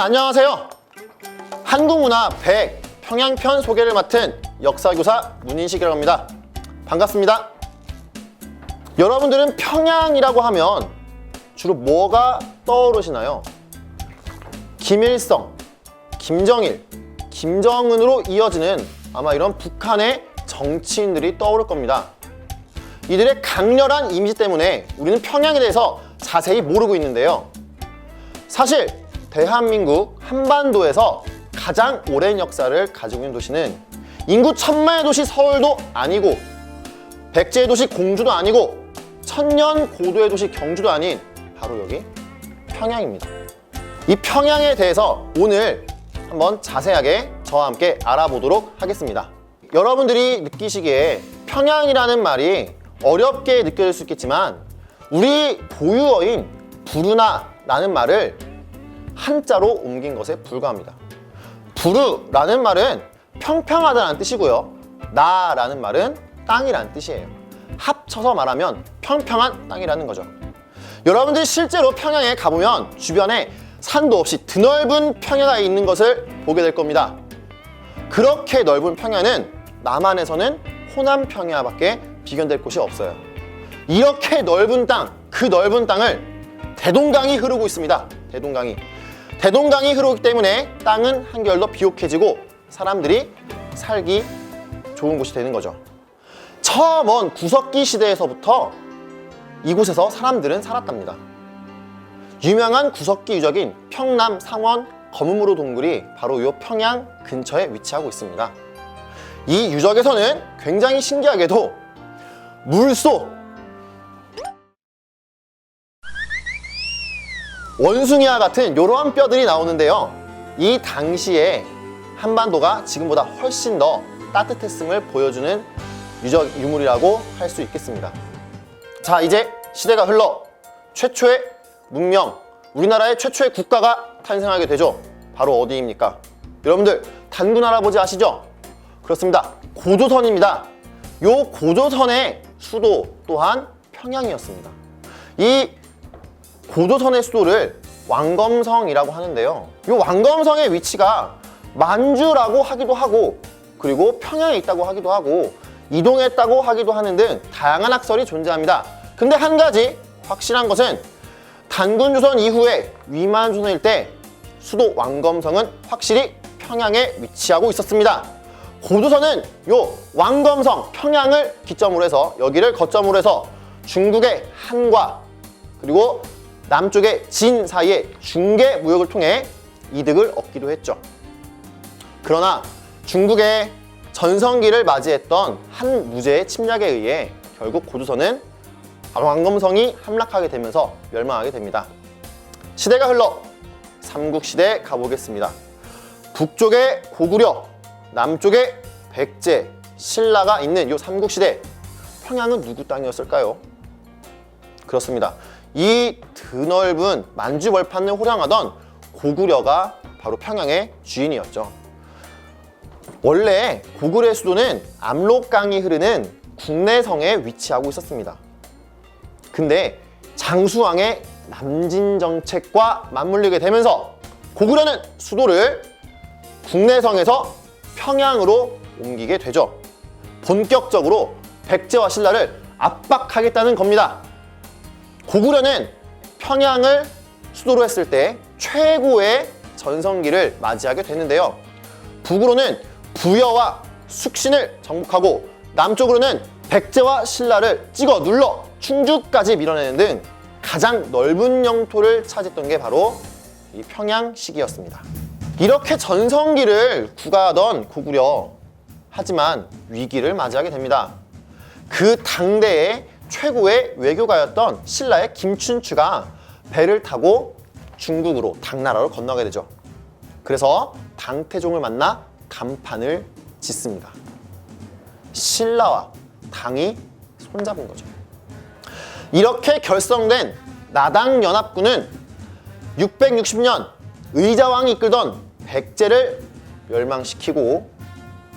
안녕하세요. 한국문화 100 평양편 소개를 맡은 역사교사 문인식이라고 합니다. 반갑습니다. 여러분들은 평양이라고 하면 주로 뭐가 떠오르시나요? 김일성, 김정일, 김정은으로 이어지는 아마 이런 북한의 정치인들이 떠오를 겁니다. 이들의 강렬한 이미지 때문에 우리는 평양에 대해서 자세히 모르고 있는데요. 사실 대한민국 한반도에서 가장 오랜 역사를 가지고 있는 도시는 인구 1000만의 도시 서울도 아니고 백제의 도시 공주도 아니고 천년 고도의 도시 경주도 아닌 바로 여기 평양입니다. 이 평양에 대해서 오늘 한번 자세하게 저와 함께 알아보도록 하겠습니다. 여러분들이 느끼시기에 평양이라는 말이 어렵게 느껴질 수 있겠지만 우리 고유어인 부르나라는 말을 한자로 옮긴 것에 불과합니다. 부르라는 말은 평평하다는 뜻이고요. 나라는 말은 땅이라는 뜻이에요. 합쳐서 말하면 평평한 땅이라는 거죠. 여러분들이 실제로 평양에 가보면 주변에 산도 없이 드넓은 평야가 있는 것을 보게 될 겁니다. 그렇게 넓은 평야는 남한에서는 호남 평야밖에 비견될 곳이 없어요. 이렇게 넓은 땅, 그 넓은 땅을 대동강이 흐르고 있습니다. 대동강이 흐르기 때문에 땅은 한결 더 비옥해지고 사람들이 살기 좋은 곳이 되는 거죠. 저 먼 구석기 시대에서부터 이곳에서 사람들은 살았답니다. 유명한 구석기 유적인 평남 상원 검은무로 동굴이 바로 이 평양 근처에 위치하고 있습니다. 이 유적에서는 굉장히 신기하게도 물소, 원숭이와 같은 이러한 뼈들이 나오는데요. 이 당시에 한반도가 지금보다 훨씬 더 따뜻했음을 보여주는 유적 유물이라고 할 수 있겠습니다. 자, 이제 시대가 흘러 최초의 문명, 우리나라의 최초의 국가가 탄생하게 되죠. 바로 어디입니까? 여러분들 단군 할아버지 아시죠? 그렇습니다. 고조선입니다. 요 고조선의 수도 또한 평양이었습니다. 이 고조선의 수도를 왕검성이라고 하는데요. 이 왕검성의 위치가 만주라고 하기도 하고 그리고 평양에 있다고 하기도 하고 이동했다고 하기도 하는 등 다양한 학설이 존재합니다. 근데 한 가지 확실한 것은 단군조선 이후에 위만조선일 때 수도 왕검성은 확실히 평양에 위치하고 있었습니다. 고조선은 요 왕검성 평양을 기점으로 해서 여기를 거점으로 해서 중국의 한과 그리고 남쪽의 진 사이의 중개 무역을 통해 이득을 얻기도 했죠. 그러나 중국의 전성기를 맞이했던 한 무제의 침략에 의해 결국 고조선은 왕검성이 함락하게 되면서 멸망하게 됩니다. 시대가 흘러 삼국시대에 가보겠습니다. 북쪽에 고구려, 남쪽에 백제, 신라가 있는 이 삼국시대, 평양은 누구 땅이었을까요? 그렇습니다. 이 드넓은 만주벌판을 호령하던 고구려가 바로 평양의 주인이었죠. 원래 고구려의 수도는 압록강이 흐르는 국내성에 위치하고 있었습니다. 근데 장수왕의 남진 정책과 맞물리게 되면서 고구려는 수도를 국내성에서 평양으로 옮기게 되죠. 본격적으로 백제와 신라를 압박하겠다는 겁니다. 고구려는 평양을 수도로 했을 때 최고의 전성기를 맞이하게 됐는데요. 북으로는 부여와 숙신을 정복하고 남쪽으로는 백제와 신라를 찍어 눌러 충주까지 밀어내는 등 가장 넓은 영토를 차지했던 게 바로 이 평양 시기였습니다. 이렇게 전성기를 구가하던 고구려, 하지만 위기를 맞이하게 됩니다. 그 당대의 최고의 외교가였던 신라의 김춘추가 배를 타고 중국으로 당나라로 건너게 되죠. 그래서 당태종을 만나 간판을 짓습니다. 신라와 당이 손잡은 거죠. 이렇게 결성된 나당연합군은 660년 의자왕이 이끌던 백제를 멸망시키고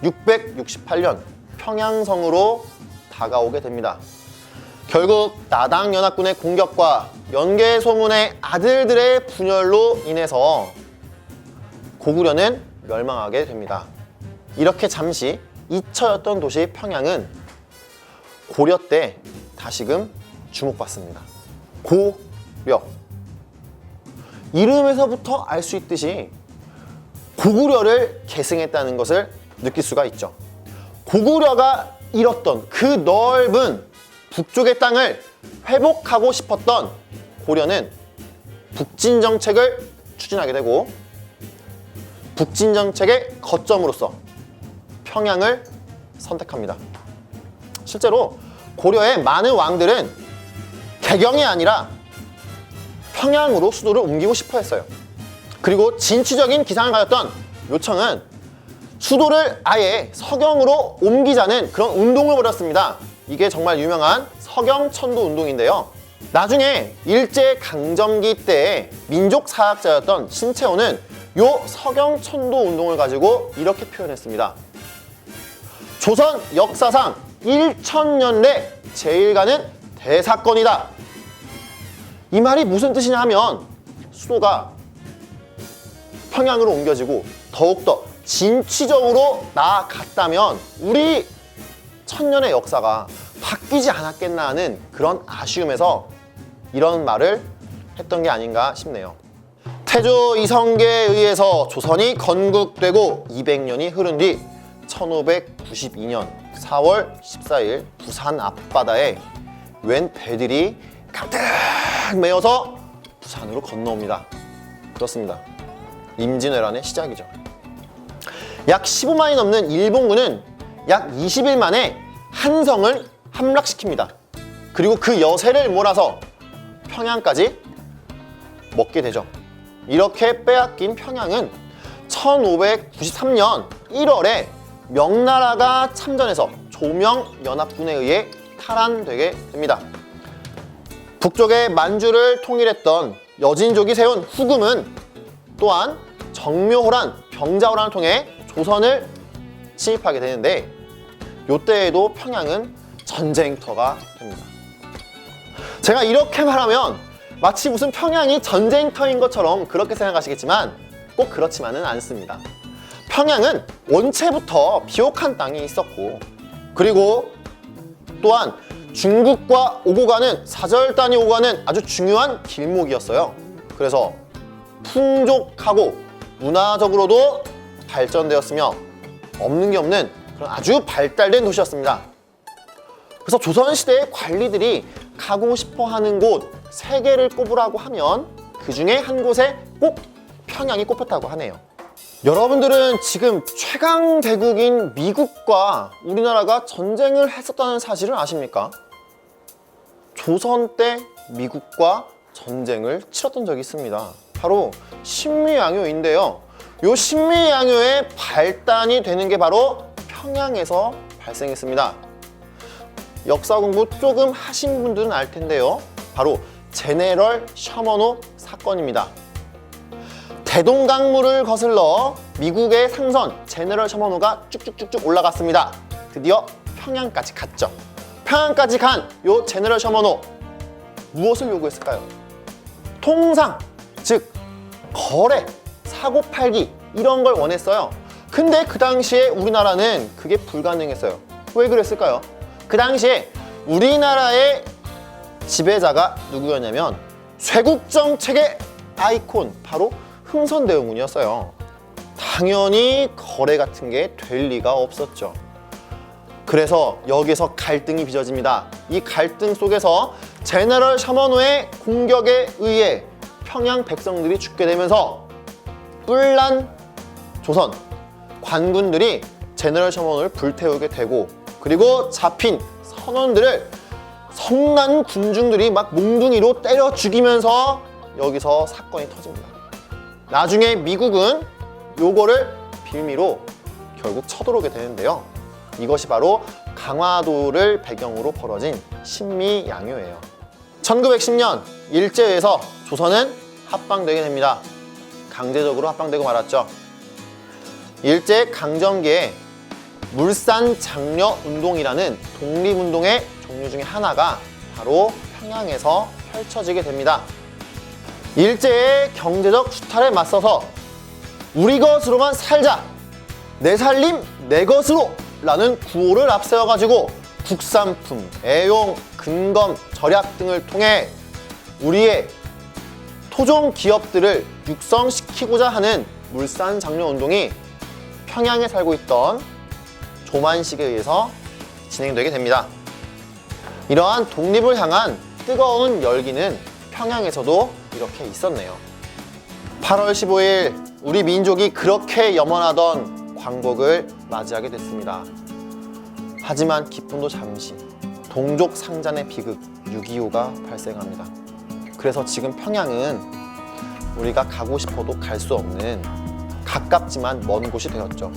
668년 평양성으로 다가오게 됩니다. 결국 나당연합군의 공격과 연개소문의 아들들의 분열로 인해서 고구려는 멸망하게 됩니다. 이렇게 잠시 잊혀졌던 도시 평양은 고려 때 다시금 주목받습니다. 고려. 이름에서부터 알 수 있듯이 고구려를 계승했다는 것을 느낄 수가 있죠. 고구려가 잃었던 그 넓은 북쪽의 땅을 회복하고 싶었던 고려는 북진 정책을 추진하게 되고 북진 정책의 거점으로서 평양을 선택합니다. 실제로 고려의 많은 왕들은 개경이 아니라 평양으로 수도를 옮기고 싶어 했어요. 그리고 진취적인 기상을 가졌던 요청은 수도를 아예 서경으로 옮기자는 그런 운동을 벌였습니다. 이게 정말 유명한 서경천도 운동인데요. 나중에 일제강점기 때 민족사학자였던 신채호는 요 서경천도 운동을 가지고 이렇게 표현했습니다. 조선 역사상 1000년 내 제일 가는 대사건이다. 이 말이 무슨 뜻이냐 하면 수도가 평양으로 옮겨지고 더욱더 진취적으로 나아갔다면 우리 천년의 역사가 바뀌지 않았겠나 하는 그런 아쉬움에서 이런 말을 했던 게 아닌가 싶네요. 태조 이성계에 의해서 조선이 건국되고 200년이 흐른 뒤 1592년 4월 14일 부산 앞바다에 웬 배들이 가득 메어서 부산으로 건너옵니다. 그렇습니다. 임진왜란의 시작이죠. 약 15만이 넘는 일본군은 약 20일 만에 한성을 함락시킵니다. 그리고 그 여세를 몰아서 평양까지 먹게 되죠. 이렇게 빼앗긴 평양은 1593년 1월에 명나라가 참전해서 조명연합군에 의해 탈환되게 됩니다. 북쪽의 만주를 통일했던 여진족이 세운 후금은 또한 정묘호란, 병자호란을 통해 조선을 침입하게 되는데 이때에도 평양은 전쟁터가 됩니다. 제가 이렇게 말하면 마치 무슨 평양이 전쟁터인 것처럼 그렇게 생각하시겠지만 꼭 그렇지만은 않습니다. 평양은 원체부터 비옥한 땅이 있었고 그리고 또한 중국과 오고 가는 사절단이 오고 가는 아주 중요한 길목이었어요. 그래서 풍족하고 문화적으로도 발전되었으며 없는 게 없는 그런 아주 발달된 도시였습니다. 그래서 조선시대의 관리들이 가고 싶어 하는 곳 3개를 꼽으라고 하면 그 중에 한 곳에 꼭 평양이 꼽혔다고 하네요. 여러분들은 지금 최강 대국인 미국과 우리나라가 전쟁을 했었다는 사실을 아십니까? 조선 때 미국과 전쟁을 치렀던 적이 있습니다. 바로 신미양요인데요. 이 신미양요의 발단이 되는 게 바로 평양에서 발생했습니다. 역사 공부 조금 하신 분들은 알 텐데요. 바로 제네럴 셔먼호 사건입니다. 대동강물을 거슬러 미국의 상선 제네럴 셔먼호가 쭉쭉쭉쭉 올라갔습니다. 드디어 평양까지 갔죠. 평양까지 간 요 제네럴 셔먼호 무엇을 요구했을까요? 통상, 즉 거래, 사고 팔기 이런 걸 원했어요. 근데 그 당시에 우리나라는 그게 불가능했어요. 왜 그랬을까요? 그 당시에 우리나라의 지배자가 누구였냐면 쇄국정책의 아이콘 바로 흥선대원군이었어요. 당연히 거래 같은 게 될 리가 없었죠. 그래서 여기서 갈등이 빚어집니다. 이 갈등 속에서 제너럴 셔먼호의 공격에 의해 평양 백성들이 죽게 되면서 뿔난 조선 관군들이 제너럴 셔먼호를 불태우게 되고 그리고 잡힌 선원들을 성난 군중들이 막 몽둥이로 때려 죽이면서 여기서 사건이 터집니다. 나중에 미국은 요거를 빌미로 결국 쳐들어오게 되는데요. 이것이 바로 강화도를 배경으로 벌어진 신미양요예요. 1910년 일제에서 조선은 합방되게 됩니다. 강제적으로 합방되고 말았죠. 일제 강점기에 물산 장려 운동이라는 독립운동의 종류 중에 하나가 바로 평양에서 펼쳐지게 됩니다. 일제의 경제적 수탈에 맞서서 우리 것으로만 살자, 내 살림 내 것으로 라는 구호를 앞세워가지고 국산품, 애용, 근검, 절약 등을 통해 우리의 토종 기업들을 육성시키고자 하는 물산장려운동이 평양에 살고 있던 조만식에 의해서 진행되게 됩니다. 이러한 독립을 향한 뜨거운 열기는 평양에서도 이렇게 있었네요. 8월 15일 우리 민족이 그렇게 염원하던 광복을 맞이하게 됐습니다. 하지만 기쁨도 잠시, 동족 상잔의 비극 6.25가 발생합니다. 그래서 지금 평양은 우리가 가고 싶어도 갈 수 없는 가깝지만 먼 곳이 되었죠.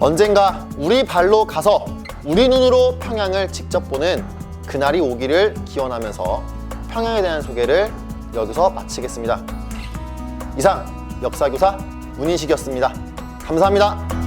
언젠가 우리 발로 가서 우리 눈으로 평양을 직접 보는 그날이 오기를 기원하면서 평양에 대한 소개를 여기서 마치겠습니다. 이상 역사교사 문인식이었습니다. 감사합니다.